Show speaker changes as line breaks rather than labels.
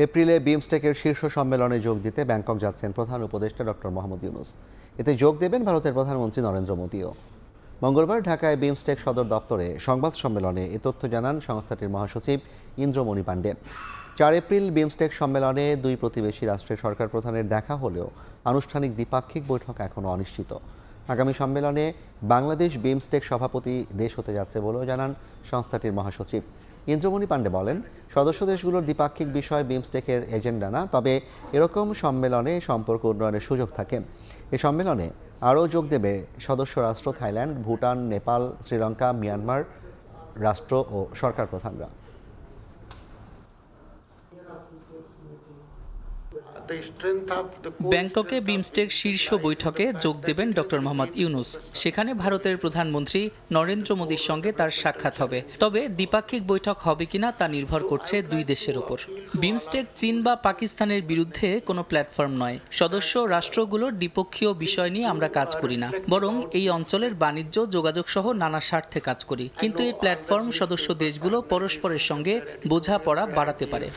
এপ্রিলে বিমস্টেকের শীর্ষ সম্মেলনে যোগ দিতে ব্যাংকক যাচ্ছেন প্রধান উপদেষ্টা ডক্টর মোহাম্মদ ইউনূস। এতে যোগ দেবেন ভারতের প্রধানমন্ত্রী নরেন্দ্র মোদীও। মঙ্গলবার ঢাকায় বিমস্টেক সদর দপ্তরে সংবাদ সম্মেলনে এ তথ্য জানান সংস্থাটির মহাসচিব ইন্দ্রমণি পাণ্ডে। 4 এপ্রিল বিমস্টেক সম্মেলনে দুই প্রতিবেশী রাষ্ট্রের সরকার প্রধানের দেখা হলেও আনুষ্ঠানিক দ্বিপাক্ষিক বৈঠক এখনও অনিশ্চিত। আগামী সম্মেলনে বাংলাদেশ বিমস্টেক সভাপতি দেশ হতে যাচ্ছে বলেও জানান সংস্থাটির মহাসচিব। ইন্দ্রমণি পাণ্ডে বলেন, সদস্য দেশগুলোর দ্বিপাক্ষিক বিষয় বিমস্টেকের এজেন্ডা না, তবে এরকম সম্মেলনে সম্পর্ক উন্নয়নের সুযোগ থাকে। এ সম্মেলনে আরও যোগ দেবে সদস্য রাষ্ট্র থাইল্যান্ড, ভুটান, নেপাল, শ্রীলঙ্কা, মিয়ানমার রাষ্ট্র ও সরকার প্রধানরা।
ব্যাংককে বিমস্টেক শীর্ষ বৈঠকে যোগ দেবেন ডক্টর মোহাম্মদ ইউনূস। সেখানে ভারতের প্রধানমন্ত্রী নরেন্দ্র মোদীর সঙ্গে তার সাক্ষাৎ হবে। তবে দ্বিপাক্ষিক বৈঠক হবে কিনা তা নির্ভর করছে দুই দেশের উপর। বিমস্টেক চীন বা পাকিস্তানের বিরুদ্ধে কোনো প্ল্যাটফর্ম নয়। সদস্য রাষ্ট্রগুলোর দ্বিপক্ষীয় বিষয় নিয়ে আমরা কাজ করি না, বরং এই অঞ্চলের বাণিজ্য, যোগাযোগ সহ নানা স্বার্থে কাজ করি। কিন্তু এই প্ল্যাটফর্ম সদস্য দেশগুলো পরস্পরের সঙ্গে বোঝাপড়া বাড়াতে পারে।